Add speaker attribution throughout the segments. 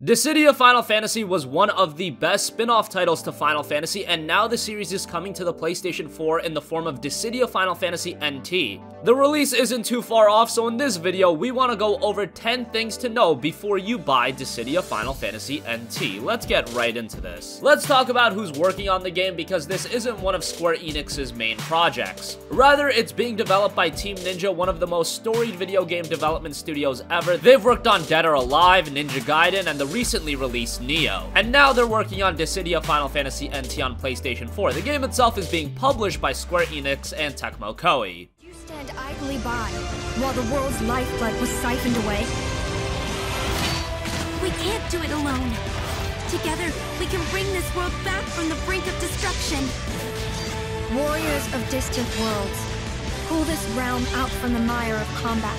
Speaker 1: Dissidia Final Fantasy was one of the best spin-off titles to Final Fantasy, and now the series is coming to the PlayStation 4 in the form of Dissidia Final Fantasy NT. The release isn't too far off, so in this video, we want to go over 10 things to know before you buy Dissidia Final Fantasy NT. Let's get right into this. Let's talk about who's working on the game, because this isn't one of Square Enix's main projects. Rather, it's being developed by Team Ninja, one of the most storied video game development studios ever. They've worked on Dead or Alive, Ninja Gaiden, and the recently released Neo. And now they're working on Dissidia Final Fantasy NT on PlayStation 4. The game itself is being published by Square Enix and Tecmo Koei.
Speaker 2: You stand idly by while the world's lifeblood was siphoned away. We can't do it alone. Together, we can bring this world back from the brink of destruction. Warriors of distant worlds, pull this realm out from the mire of combat.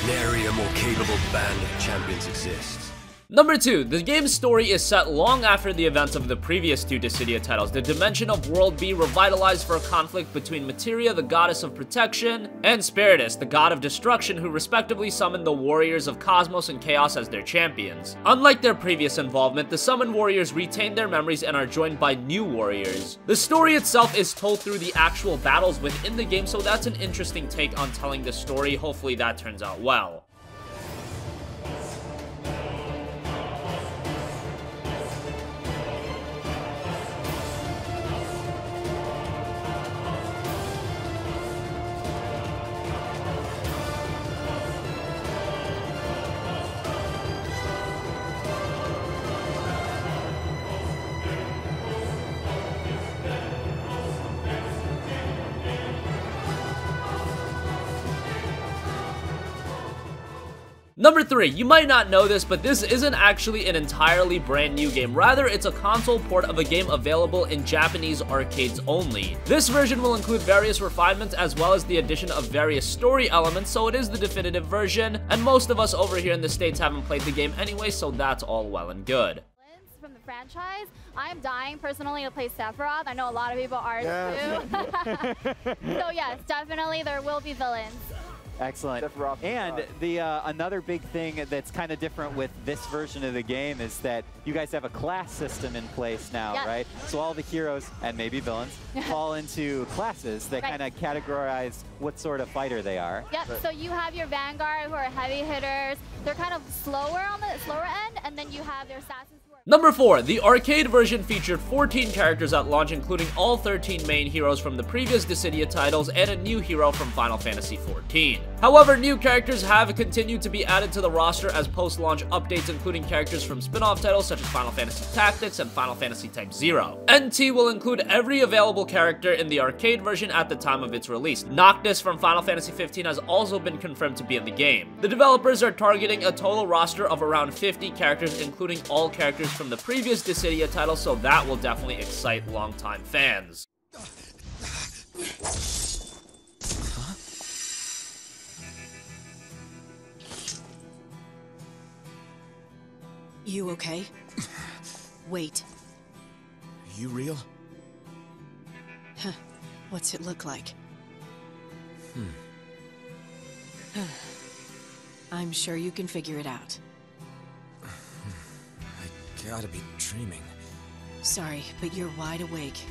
Speaker 3: Nary a more capable band of champions exists.
Speaker 1: Number 2, the game's story is set long after the events of the previous two Dissidia titles. The dimension of World B revitalized for a conflict between Materia, the goddess of protection, and Spiritus, the god of destruction, who respectively summoned the warriors of Cosmos and Chaos as their champions. Unlike their previous involvement, the summoned warriors retain their memories and are joined by new warriors. The story itself is told through the actual battles within the game, so that's an interesting take on telling the story. Hopefully that turns out well. Number 3, you might not know this, but this isn't actually an entirely brand new game. Rather, it's a console port of a game available in Japanese arcades only. This version will include various refinements as well as the addition of various story elements, so it is the definitive version, and most of us over here in the States haven't played the game anyway, so that's all well and good.
Speaker 4: From the franchise, I am dying personally to play Sephiroth. I know a lot of people are too. So yes, definitely there will be villains.
Speaker 5: Excellent. And the another big thing that's kind of different with this version of the game is that you guys have a class system in place now, right? So all the heroes, and maybe villains, fall into classes that kind of categorize what sort of fighter they are.
Speaker 4: Yep, so you have your Vanguard, who are heavy hitters. They're kind of slower on the slower end, and then you have their assassins.
Speaker 1: Number 4, the arcade version featured 14 characters at launch, including all 13 main heroes from the previous Dissidia titles and a new hero from Final Fantasy XIV. However, new characters have continued to be added to the roster as post-launch updates, including characters from spin-off titles such as Final Fantasy Tactics and Final Fantasy Type 0. NT will include every available character in the arcade version at the time of its release. Noctis from Final Fantasy XV has also been confirmed to be in the game. The developers are targeting a total roster of around 50 characters, including all characters from the previous Dissidia title, so that will definitely excite longtime fans.
Speaker 3: Huh?
Speaker 6: You okay? Wait.
Speaker 3: You real?
Speaker 6: Huh. What's it look like? I'm sure you can figure it out.
Speaker 3: Gotta be dreaming.
Speaker 6: Sorry, but you're wide awake.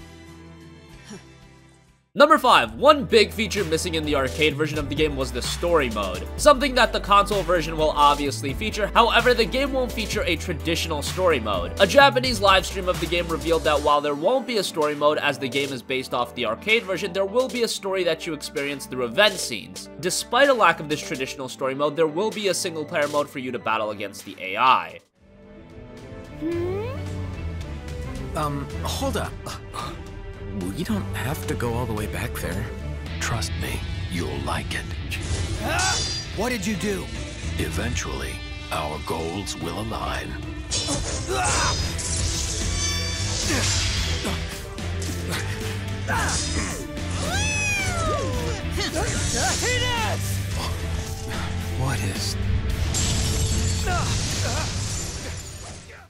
Speaker 1: Number 5, one big feature missing in the arcade version of the game was the story mode, something that the console version will obviously feature. However, the game won't feature a traditional story mode. A Japanese livestream of the game revealed that while there won't be a story mode as the game is based off the arcade version, there will be a story that you experience through event scenes. Despite a lack of this traditional story mode, there will be a single player mode for you to battle against the AI.
Speaker 3: Hold up. We don't have to go all the way back there. Trust me, you'll like it.
Speaker 7: What did you do?
Speaker 3: Eventually, our goals will align. What is...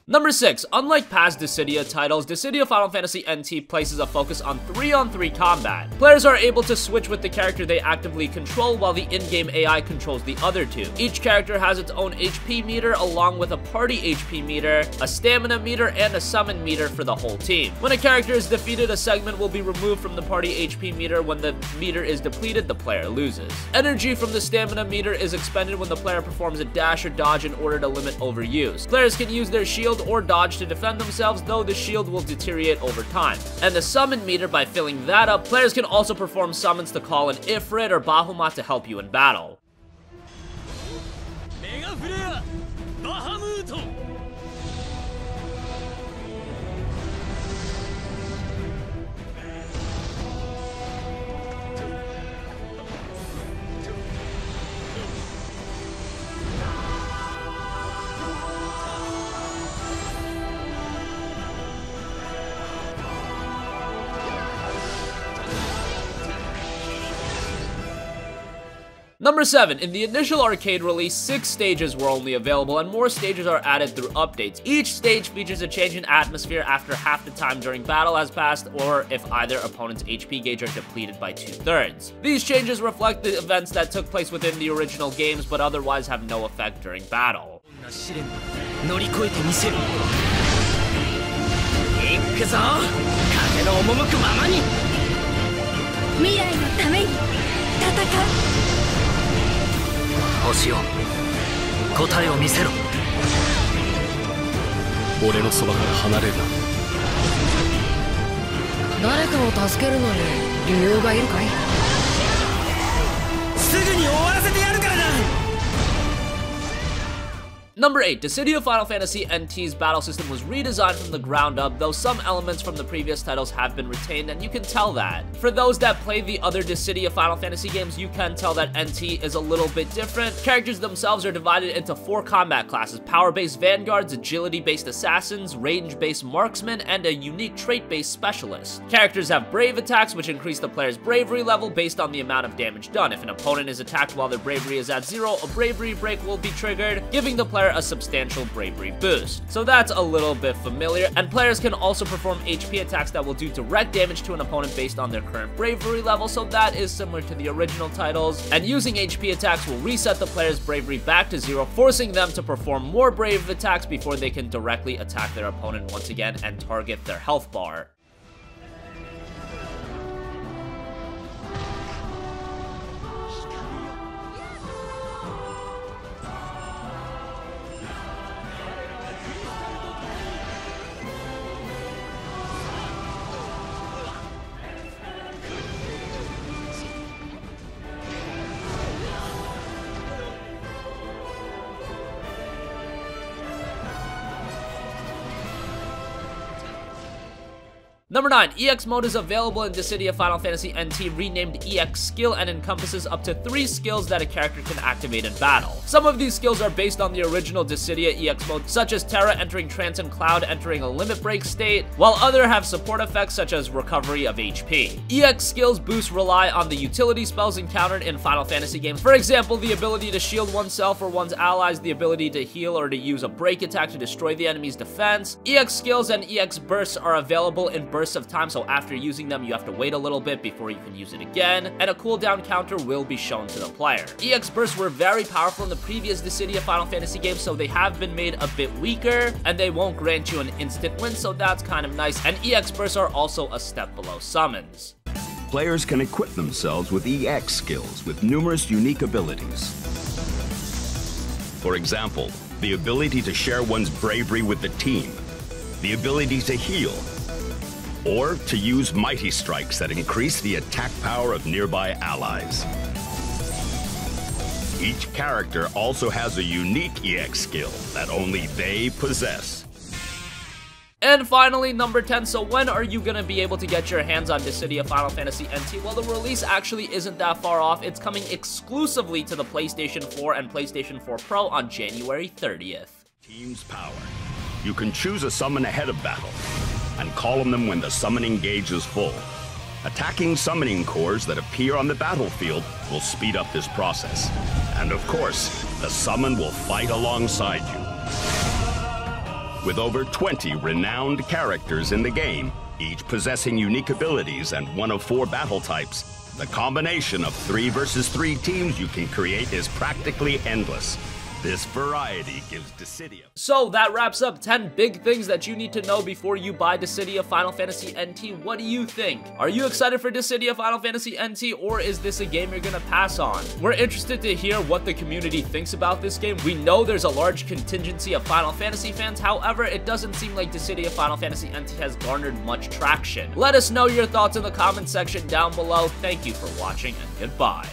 Speaker 1: Number 6. Unlike past Dissidia titles, Dissidia Final Fantasy NT places a focus on 3-on-3 combat. Players are able to switch with the character they actively control while the in-game AI controls the other two. Each character has its own HP meter along with a party HP meter, a stamina meter, and a summon meter for the whole team. When a character is defeated, a segment will be removed from the party HP meter. When the meter is depleted, the player loses. Energy from the stamina meter is expended when the player performs a dash or dodge in order to limit overuse. Players can use their shield or dodge to defend themselves, though the shield will deteriorate over time. And the summon meter, by filling that up, players can also perform summons to call an Ifrit or Bahamut to help you in battle. Number 7. In the initial arcade release, 6 stages were only available, and more stages are added through updates. Each stage features a change in atmosphere after half the time during battle has passed, or if either opponent's HP gauge are depleted by 2/3. These changes reflect the events that took place within the original games, but otherwise have no effect during battle. Number 8. Dissidia Final Fantasy NT's battle system was redesigned from the ground up, though some elements from the previous titles have been retained, and you can tell that. For those that play the other Dissidia Final Fantasy games, you can tell that NT is a little bit different. Characters themselves are divided into 4 combat classes: power-based vanguards, agility-based assassins, range-based marksmen, and a unique trait-based specialist. Characters have brave attacks, which increase the player's bravery level based on the amount of damage done. If an opponent is attacked while their bravery is at 0, a bravery break will be triggered, giving the player a substantial bravery boost. So that's a little bit familiar, and players can also perform HP attacks that will do direct damage to an opponent based on their current bravery level, so that is similar to the original titles, and using HP attacks will reset the player's bravery back to 0, forcing them to perform more brave attacks before they can directly attack their opponent once again and target their health bar. Number 9. EX mode is available in Dissidia Final Fantasy NT, renamed EX skill, and encompasses up to 3 skills that a character can activate in battle. Some of these skills are based on the original Dissidia EX mode, such as Terra entering Trance and Cloud entering a limit break state, while others have support effects such as recovery of HP. EX skills boosts rely on the utility spells encountered in Final Fantasy games. For example, the ability to shield oneself or one's allies, the ability to heal or to use a break attack to destroy the enemy's defense. EX skills and EX bursts are available in bursts of time, so after using them you have to wait a little bit before you can use it again, and a cooldown counter will be shown to the player. EX bursts were very powerful in the previous Dissidia Final Fantasy games, so they have been made a bit weaker, and they won't grant you an instant win, so that's kind of nice, and EX bursts are also a step below summons.
Speaker 8: Players can equip themselves with EX skills with numerous unique abilities. For example, the ability to share one's bravery with the team, the ability to heal, or to use mighty strikes that increase the attack power of nearby allies. Each character also has a unique EX skill that only they possess.
Speaker 1: And finally, number 10, so when are you gonna be able to get your hands on Dissidia Final Fantasy NT? Well, the release actually isn't that far off. It's coming exclusively to the PlayStation 4 and PlayStation 4 Pro on January 30th.
Speaker 8: Team's power. You can choose a summon ahead of battle and call on them when the summoning gauge is full. Attacking summoning cores that appear on the battlefield will speed up this process. And of course, the summon will fight alongside you. With over 20 renowned characters in the game, each possessing unique abilities and one of 4 battle types, the combination of 3 versus 3 teams you can create is practically endless. This variety gives Dissidia.
Speaker 1: So that wraps up 10 big things that you need to know before you buy Dissidia Final Fantasy NT. What do you think? Are you excited for Dissidia Final Fantasy NT, or is this a game you're gonna pass on? We're interested to hear what the community thinks about this game. We know there's a large contingency of Final Fantasy fans, however, it doesn't seem like Dissidia Final Fantasy NT has garnered much traction. Let us know your thoughts in the comment section down below. Thank you for watching, and goodbye.